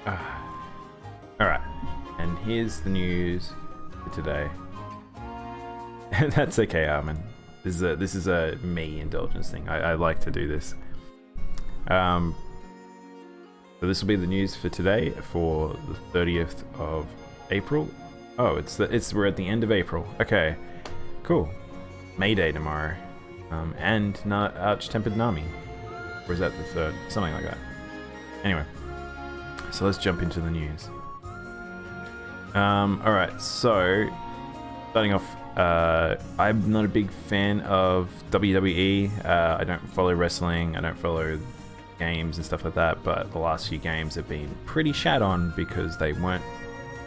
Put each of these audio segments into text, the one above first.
Alright, and here's the news for today. That's okay, Armin. This is a me indulgence thing. I like to do this. So this will be the news for today, for the 30th of April. Oh, we're at the end of April. Okay, cool. May Day tomorrow, and Arch-Tempered Nami. Or is that the 3rd? Something like that. Anyway, so let's jump into the news. Alright, so starting off, I'm not a big fan of WWE. I don't follow wrestling, I don't follow games and stuff like that, but the last few games have been pretty shat on because they weren't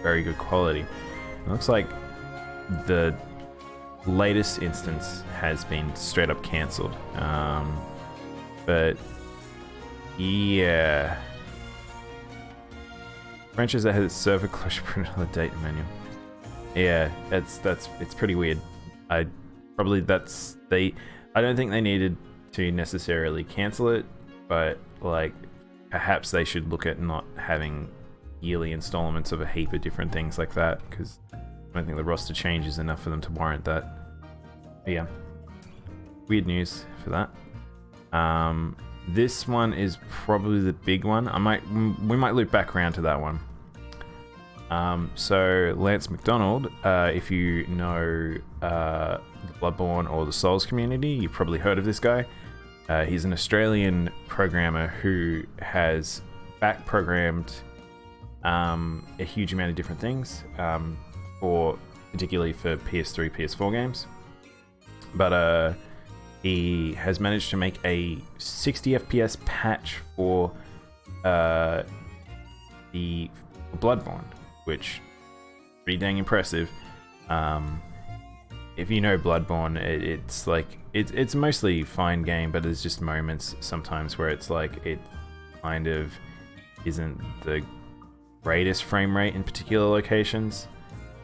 very good quality. It looks like the latest instance has been straight up cancelled. But yeah, franchise that has its server closure printed on the date manual. Yeah, it's pretty weird. I don't think they needed to necessarily cancel it, but like perhaps they should look at not having yearly installments of a heap of different things like that, because I don't think the roster changes enough for them to warrant that. But yeah, weird news for that. This one is probably the big one. We might loop back around to that one. So Lance McDonald, if you know the Bloodborne or the Souls community, you've probably heard of this guy. He's an Australian programmer who has back-programmed a huge amount of different things, particularly for PS3, PS4 games. But he has managed to make a 60 FPS patch for the Bloodborne, which is pretty dang impressive. If you know Bloodborne, it's mostly fine game, but there's just moments sometimes where it's like it kind of isn't the greatest frame rate in particular locations.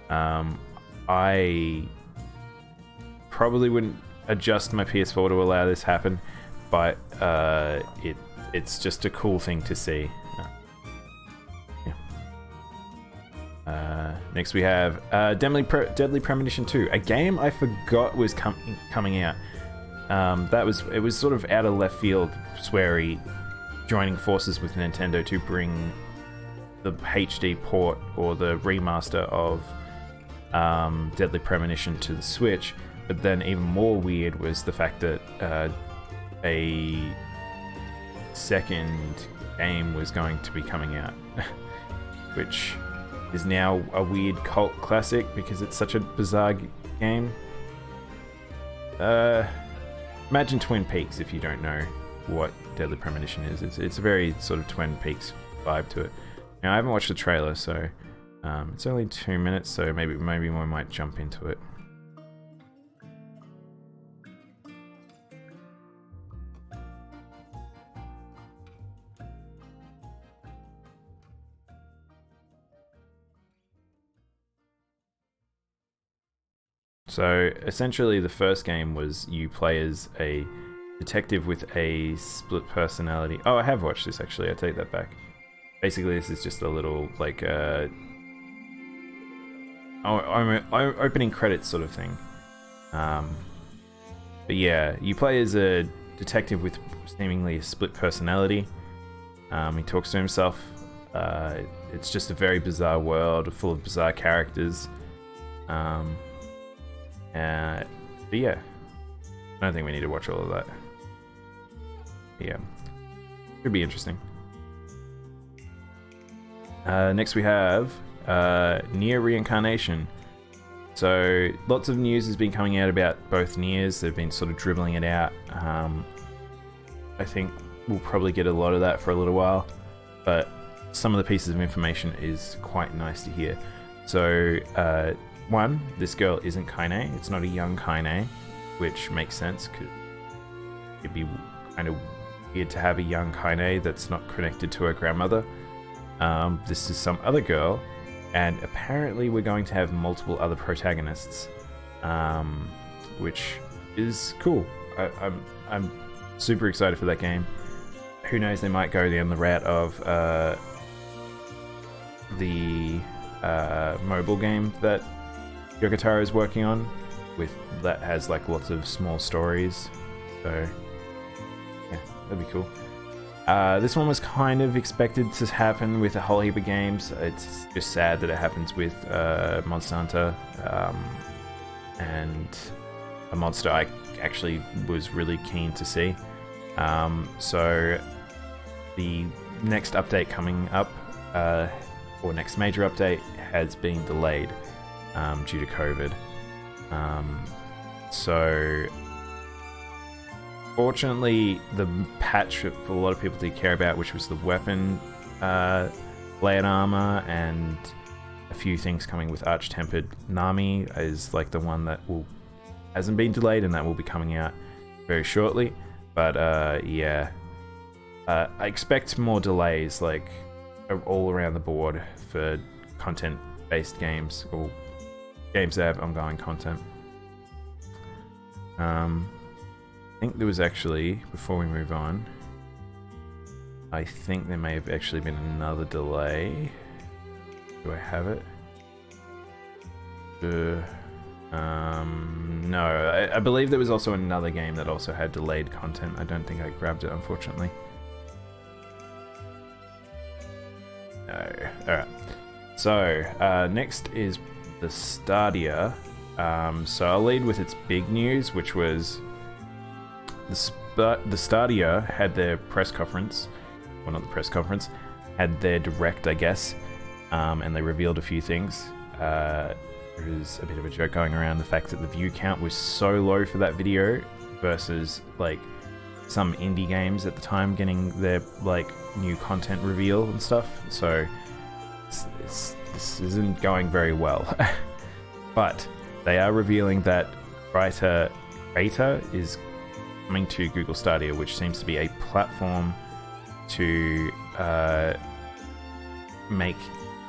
I probably wouldn't adjust my PS4 to allow this happen, but it's just a cool thing to see. Next we have Deadly Premonition 2, a game I forgot was coming out. It was sort of out of left field, Swery joining forces with Nintendo to bring the HD port or the remaster of Deadly Premonition to the Switch. But then even more weird was the fact that a second game was going to be coming out, which is now a weird cult classic because it's such a bizarre game. Imagine Twin Peaks if you don't know what Deadly Premonition is. It's a very sort of Twin Peaks vibe to it. Now, I haven't watched the trailer, so it's only 2 minutes, so maybe we might jump into it. So essentially the first game was you play as a detective with a split personality. Oh, I have watched this actually, I take that back. Basically this is just a little like opening credits sort of thing. But yeah, you play as a detective with seemingly a split personality. He talks to himself. It's just a very bizarre world full of bizarre characters. But yeah, I don't think we need to watch all of that. But yeah, could be interesting. Next we have Nier Reincarnation. So lots of news has been coming out about both Niers. They've been sort of dribbling it out. I think we'll probably get a lot of that for a little while, but some of the pieces of information is quite nice to hear. So one, this girl isn't Kaine. It's not a young Kaine, which makes sense because it'd be kind of weird to have a young Kaine that's not connected to her grandmother. This is some other girl, and apparently we're going to have multiple other protagonists, which is cool. I'm super excited for that game. Who knows, they might go down the route of the mobile game that Yokotaro is working on, that has like lots of small stories. So yeah, that'd be cool. This one was kind of expected to happen with a whole heap of games. It's just sad that it happens with Monster Hunter, and a monster I actually was really keen to see. So the next update coming up, or next major update, has been delayed due to COVID. So fortunately, the patch that a lot of people did care about, which was the weapon layered armor and a few things coming with Arch-Tempered Nami, is like the one that hasn't been delayed, and that will be coming out very shortly. But yeah, I expect more delays, like all around the board, for content-based games or games that have ongoing content. I think there was actually, before we move on, I think there may have actually been another delay. Do I have it? No, I believe there was also another game that also had delayed content. I don't think I grabbed it, unfortunately. No. Alright. So, next is the Stadia. So I'll lead with its big news, which was the Stadia had their press conference. Well, not the press conference. Had their direct, I guess. And they revealed a few things. There was a bit of a joke going around the fact that the view count was so low for that video versus like some indie games at the time getting their like new content reveal and stuff. So this isn't going very well. But they are revealing that Creator is coming to Google Stadia, which seems to be a platform to make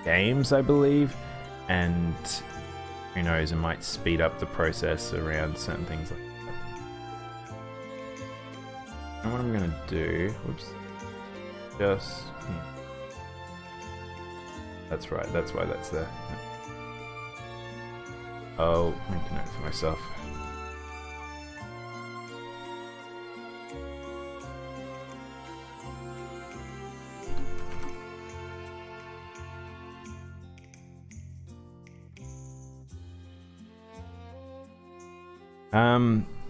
games, I believe, and who knows, it might speed up the process around certain things like that. And what I'm gonna do, that's right, that's why that's there. I'll make a note for myself.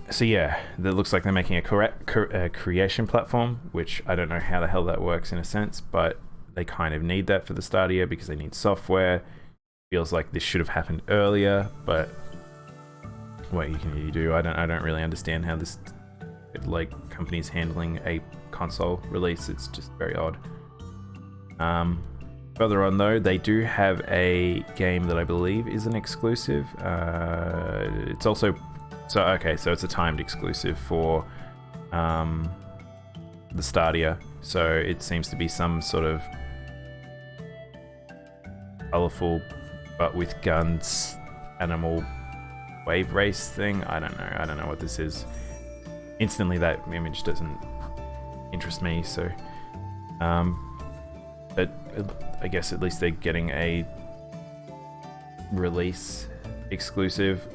So yeah, that looks like they're making a creation platform, which I don't know how the hell that works in a sense, but they kind of need that for the Stadia because they need software. Feels like this should have happened earlier, but what can you do? I don't really understand how this like company's handling a console release. It's just very odd. Further on though, they do have a game that I believe is an exclusive. It's also so it's a timed exclusive for the Stadia. So it seems to be some sort of colorful but with guns animal wave race thing. I don't know what this is. Instantly that image doesn't interest me, so but I guess at least they're getting a release exclusive.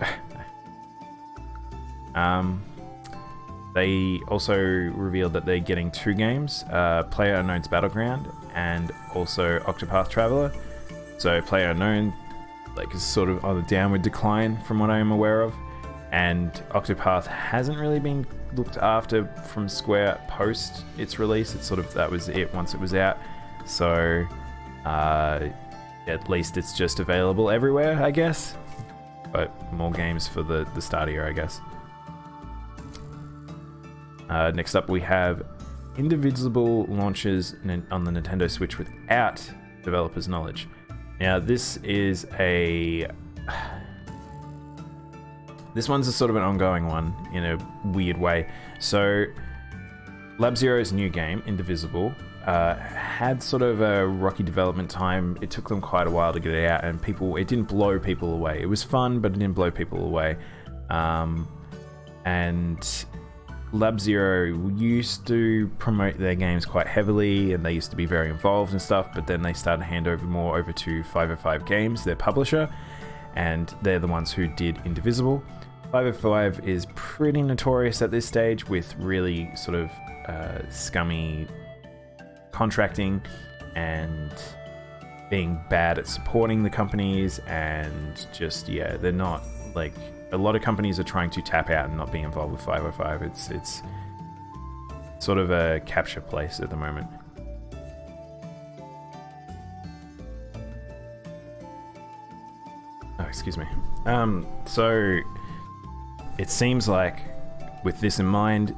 They also revealed that they're getting two games, PlayerUnknown's Battleground and also Octopath Traveler. So PlayerUnknown is sort of on a downward decline from what I am aware of, and Octopath hasn't really been looked after from Square post its release. It's sort of, that was it once it was out, so at least it's just available everywhere, I guess, but more games for the Stadia, I guess. Next up we have Indivisible launches on the Nintendo Switch without developers' knowledge. Now this is this one's a sort of an ongoing one in a weird way. So Lab Zero's new game, Indivisible, had sort of a rocky development time. It took them quite a while to get it out, and it didn't blow people away. It was fun, but it didn't blow people away. And Lab Zero used to promote their games quite heavily, and they used to be very involved and stuff, but then they started to hand over to 505 Games, their publisher, and they're the ones who did Indivisible. 505 is pretty notorious at this stage with really sort of scummy contracting and being bad at supporting the companies, and just, yeah, they're not, like, a lot of companies are trying to tap out and not be involved with 505. It's sort of a capture place at the moment. Oh, excuse me. So it seems like, with this in mind,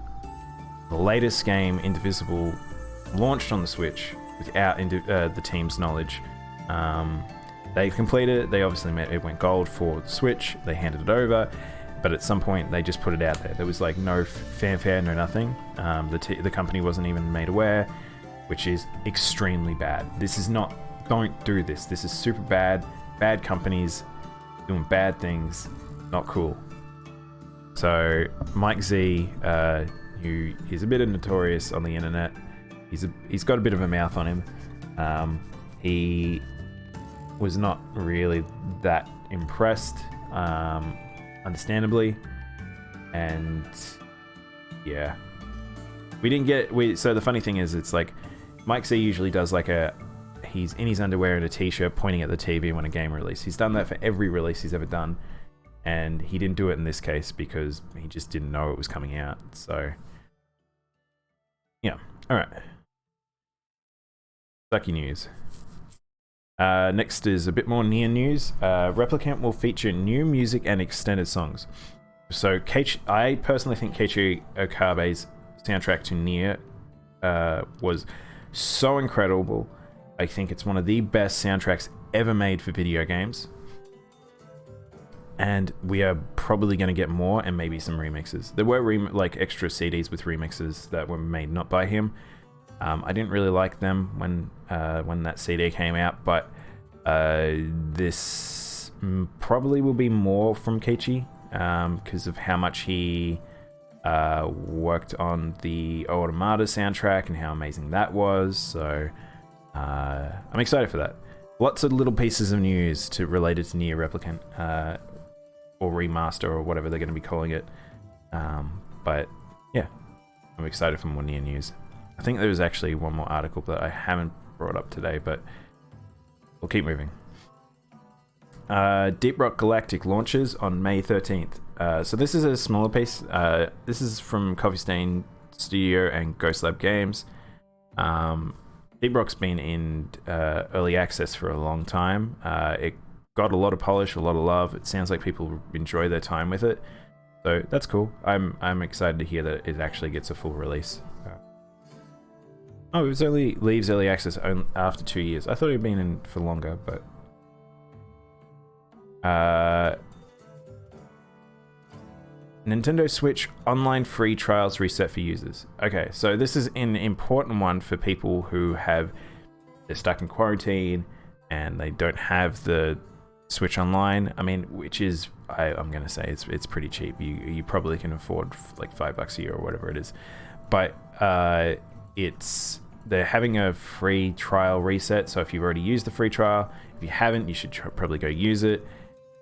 the latest game, Indivisible, launched on the Switch without the team's knowledge. They completed it. They obviously it went gold for the Switch. They handed it over, but at some point they just put it out there. There was like no fanfare, no nothing. The company wasn't even made aware, which is extremely bad. This is not. Don't do this. This is super bad. Bad companies doing bad things. Not cool. So Mike Z, who is a bit notorious on the internet, he's got a bit of a mouth on him. He was not really that impressed, understandably, and yeah, so the funny thing is, it's like Mike Z usually does like he's in his underwear and a t-shirt pointing at the TV when a game releases. He's done that for every release he's ever done, and he didn't do it in this case because he just didn't know it was coming out. So yeah, all right, sucky news. Next is a bit more Nier news. Replicant will feature new music and extended songs. So I personally think Keiichi Okabe's soundtrack to Nier was so incredible. I think it's one of the best soundtracks ever made for video games. And we are probably going to get more, and maybe some remixes. There were like extra CDs with remixes that were made not by him. I didn't really like them when that CD came out, but this probably will be more from Keiichi because of how much he worked on the Automata soundtrack and how amazing that was. So I'm excited for that. Lots of little pieces of news related to Nier Replicant or Remaster or whatever they're going to be calling it. But yeah, I'm excited for more Nier news. I think there was actually one more article that I haven't brought up today, but we'll keep moving. Deep Rock Galactic launches on May 13th. So this is a smaller piece. This is from Coffee Stain Studio and Ghost Lab Games. Deep Rock's been in early access for a long time. It got a lot of polish, a lot of love. It sounds like people enjoy their time with it. So that's cool. I'm excited to hear that it actually gets a full release. Oh, it was only leaves early access after 2 years. I thought it had been in for longer, but Nintendo Switch online free trials reset for users. Okay, so this is an important one for people who they're stuck in quarantine and they don't have the Switch Online. I mean, which is I'm gonna say it's pretty cheap. You probably can afford like $5 a year or whatever it is, but they're having a free trial reset. So if you've already used the free trial, if you haven't, you should probably go use it.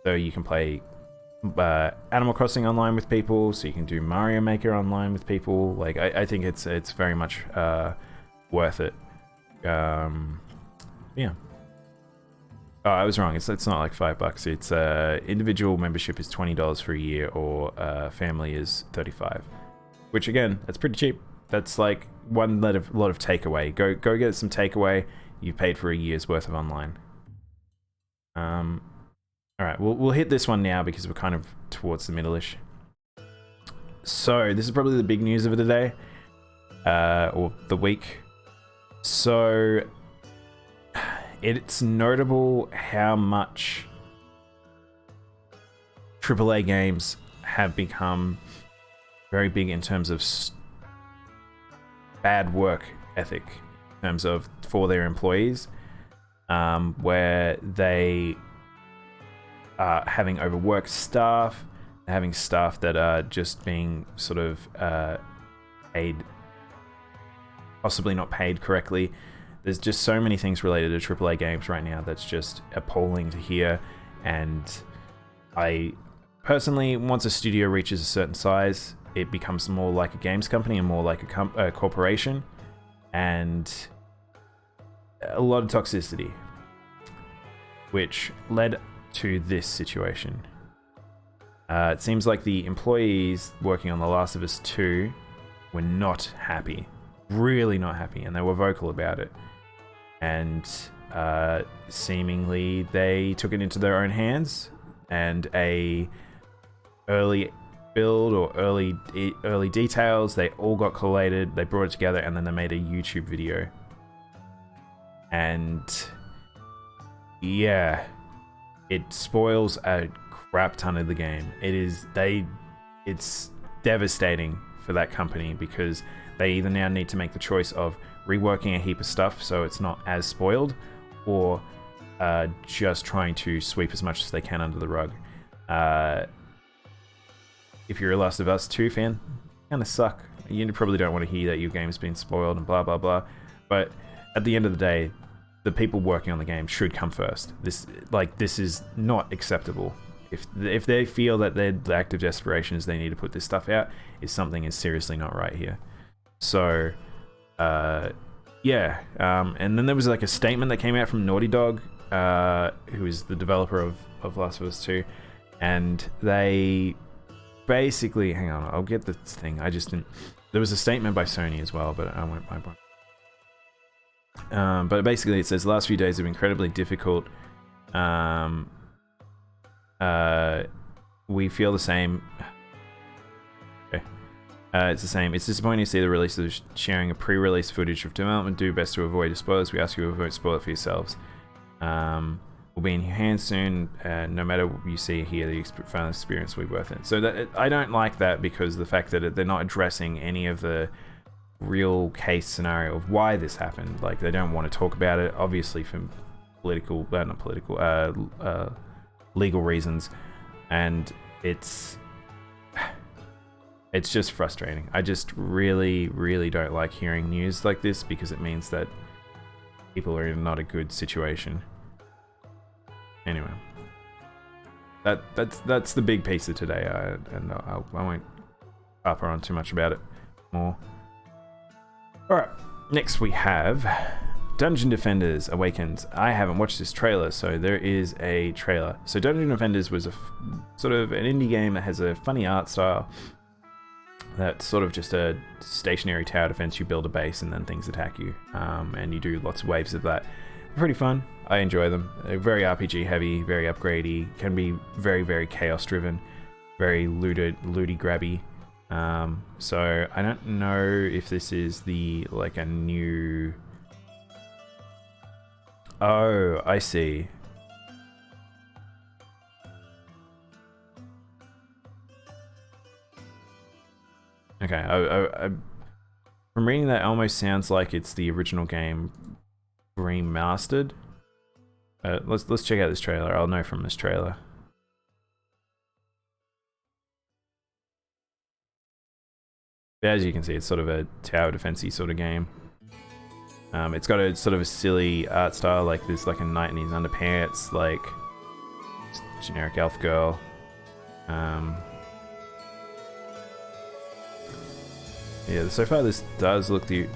So you can play Animal Crossing online with people. So you can do Mario Maker online with people. Like I think it's very much worth it. Yeah. Oh, I was wrong. It's not like $5. It's individual membership is $20 for a year, or family is $35. Which again, that's pretty cheap. That's like one lot of takeaway. Go get some takeaway. You've paid for a year's worth of online. All right, we'll hit this one now because we're kind of towards the middle-ish. So this is probably the big news of the day, or the week. So it's notable how much AAA games have become very big in terms of bad work ethic, in terms of for their employees, where they are having overworked staff, having staff that are just being sort of paid, possibly not paid correctly. There's just so many things related to AAA games right now that's just appalling to hear. And I personally, once a studio reaches a certain size, it becomes more like a games company and more like a corporation, and a lot of toxicity, which led to this situation. It seems like the employees working on The Last of Us 2 were not happy, really not happy, and they were vocal about it. And seemingly they took it into their own hands, and a early build or early details, they all got collated, they brought it together, and then they made a YouTube video. And yeah, it spoils a crap ton of the game. It's devastating for that company, because they either now need to make the choice of reworking a heap of stuff so it's not as spoiled, or just trying to sweep as much as they can under the rug. If you're a Last of Us 2 fan, kind of suck. You probably don't want to hear that your game's been spoiled and blah blah blah. But at the end of the day, the people working on the game should come first. This is not acceptable. If they feel that the act of desperation is they need to put this stuff out, something is seriously not right here. So, yeah. And then there was like a statement that came out from Naughty Dog, who is the developer of Last of Us 2, and they basically, hang on, I'll get the thing. I just didn't. There was a statement by Sony as well, but I won't. But basically, it says the last few days have been incredibly difficult. We feel the same. Okay. It's the same. It's disappointing to see the release of sharing a pre-release footage of development. Do best to avoid spoilers. We ask you to avoid spoil it for yourselves. Will be in your hands soon. No matter what you see here, the final experience will be worth it. So I don't like that, because the fact that they're not addressing any of the real case scenario of why this happened. Like, they don't want to talk about it, obviously for legal reasons, and it's just frustrating. I just really don't like hearing news like this, because it means that people are in not a good situation. Anyway, that's the big piece of today, and I won't harp on too much about it more. Alright, next we have Dungeon Defenders Awakens. I haven't watched this trailer, so there is a trailer. So Dungeon Defenders was a sort of an indie game that has a funny art style. That's sort of just a stationary tower defense. You build a base and then things attack you, and you do lots of waves of that. Pretty fun. I enjoy them. They're very RPG heavy, very upgradey, can be very chaos driven, very looty grabby. So I don't know if this is a new... Oh, I see. Okay, from reading that, it almost sounds like it's the original game remastered. Let's check out this trailer. I'll know from this trailer. As you can see, it's sort of a tower defensey sort of game. It's got a sort of a silly art style, like there's like a knight in his underpants, like generic elf girl. Yeah, so far this does look the...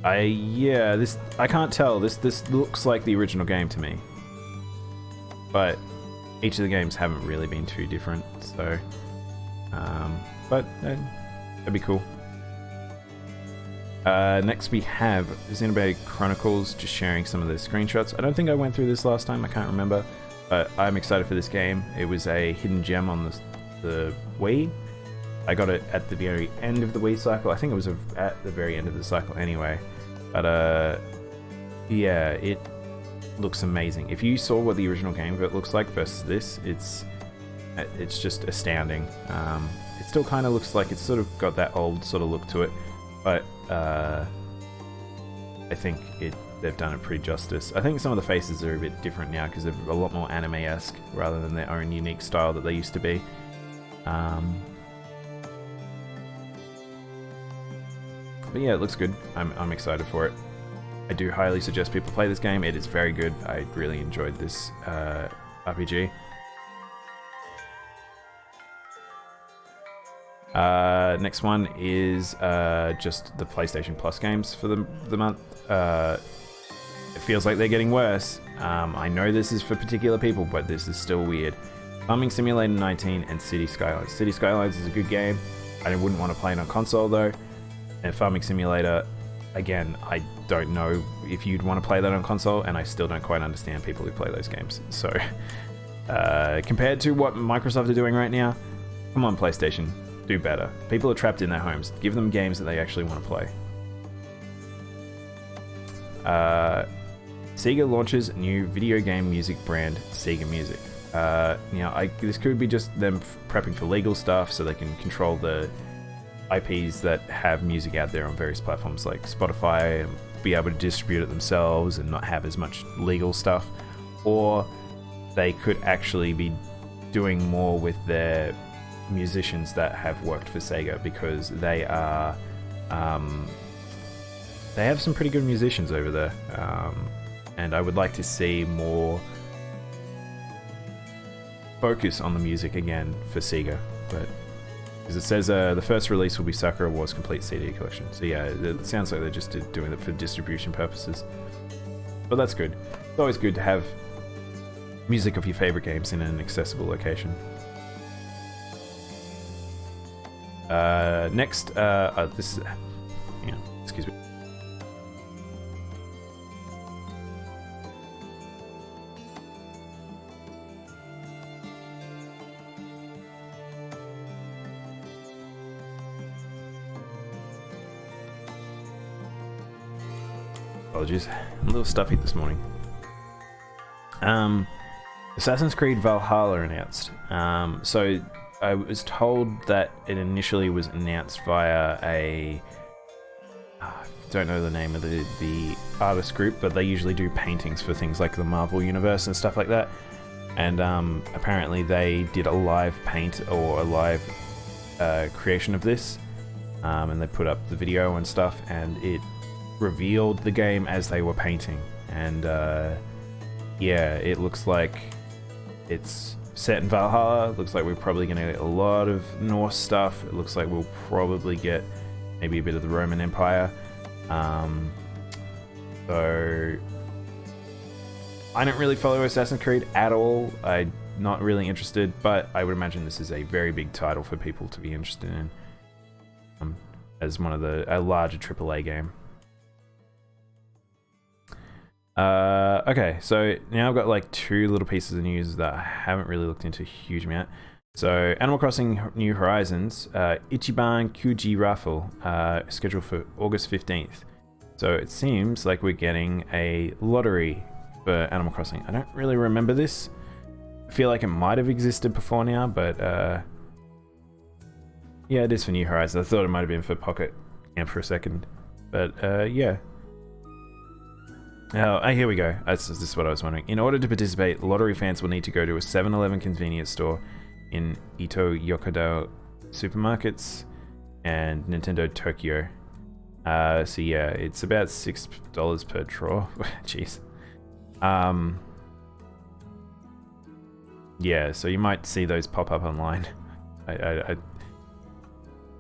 I can't tell. This looks like the original game to me. But each of the games haven't really been too different, so... but that'd be cool. Next we have Xenoblade Chronicles, just sharing some of the screenshots. I don't think I went through this last time, I can't remember. But I'm excited for this game. It was a hidden gem on the Wii. I got it at the very end of the Wii cycle. I think it was at the very end of the cycle anyway. But yeah, it looks amazing. If you saw what the original game of it looks like versus this, it's just astounding. It still kind of looks like it's sort of got that old sort of look to it, but I think they've done it pretty justice. I think some of the faces are a bit different now because they're a lot more anime-esque rather than their own unique style that they used to be. But yeah, it looks good. I'm excited for it. I do highly suggest people play this game. It is very good. I really enjoyed this RPG. Next one is just the PlayStation Plus games for the month. It feels like they're getting worse. I know this is for particular people, but this is still weird. Farming Simulator 19 and City Skylines. City Skylines is a good game. I wouldn't want to play it on console though. And Farming Simulator, again, I don't know if you'd want to play that on console, and I still don't quite understand people who play those games. So, compared to what Microsoft are doing right now, come on PlayStation, do better. People are trapped in their homes. Give them games that they actually want to play. Sega launches new video game music brand, Sega Music. This could be just them prepping for legal stuff so they can control the IPs that have music out there on various platforms like Spotify and be able to distribute it themselves and not have as much legal stuff. Or they could actually be doing more with their musicians that have worked for Sega, because they are they have some pretty good musicians over there, and I would like to see more focus on the music again for Sega. But because it says the first release will be Sakura Wars Complete CD Collection, so yeah, it sounds like they're just doing it for distribution purposes. But that's good. It's always good to have music of your favorite games in an accessible location. Next, this is, excuse me. Apologies, I'm a little stuffy this morning. Assassin's Creed Valhalla announced. So I was told that it initially was announced via a... I don't know the name of the artist group, but they usually do paintings for things like the Marvel Universe and stuff like that. And apparently they did a live paint or a live creation of this, and they put up the video and stuff, and it revealed the game as they were painting. And yeah, it looks like it's set in Valhalla. Looks like we're probably going to get a lot of Norse stuff. It looks like we'll probably get maybe a bit of the Roman Empire. So I don't really follow Assassin's Creed at all. I'm not really interested, but I would imagine this is a very big title for people to be interested in, as one of a larger AAA game. Okay, so now I've got like two little pieces of news that I haven't really looked into a huge amount. So, Animal Crossing New Horizons, Ichiban Kuji Raffle, scheduled for August 15th. So it seems like we're getting a lottery for Animal Crossing. I don't really remember this. I feel like it might have existed before now, but yeah, it is for New Horizons. I thought it might have been for Pocket Camp for a second, but yeah. Oh, here we go. This is what I was wondering. In order to participate, lottery fans will need to go to a 7-Eleven convenience store in Ito Yokado supermarkets and Nintendo Tokyo. So yeah, it's about $6 per draw. Jeez. Yeah, so you might see those pop up online. I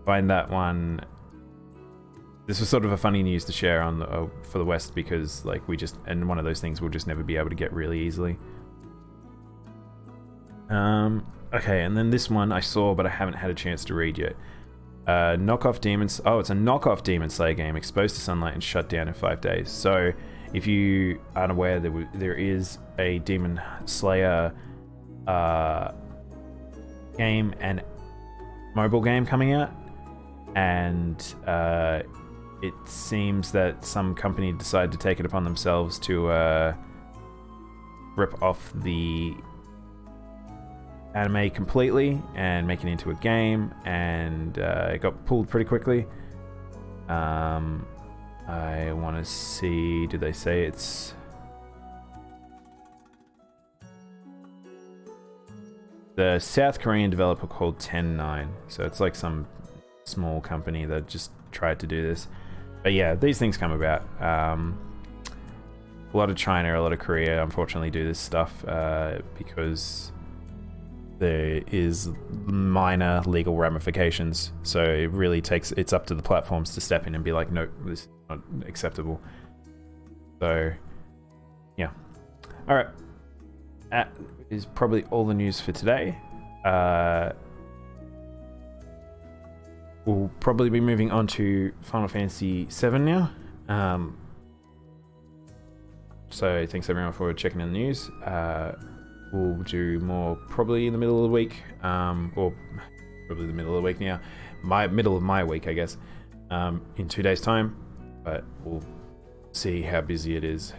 find that one... This was sort of a funny news to share on for the West, because like and one of those things we'll just never be able to get really easily. Okay, and then this one I saw, but I haven't had a chance to read yet. Knockoff Demons. Oh, it's a knockoff Demon Slayer game, exposed to sunlight and shut down in 5 days. So, if you aren't aware, there is a Demon Slayer game and mobile game coming out, and it seems that some company decided to take it upon themselves to rip off the anime completely and make it into a game, and it got pulled pretty quickly. I want to see, did they say it's... The South Korean developer called 10-9. So it's like some small company that just tried to do this. But yeah, these things come about. A lot of China, a lot of Korea, unfortunately, do this stuff because there is minor legal ramifications. So it really it's up to the platforms to step in and be like, no, this is not acceptable. So yeah. All right. That is probably all the news for today. We'll probably be moving on to Final Fantasy VII now. So thanks everyone for checking in the news. We'll do more probably in the middle of the week, or probably the middle of the week now. Middle of my week, I guess, in 2 days' time. But we'll see how busy it is.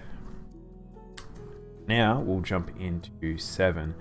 Now we'll jump into 7.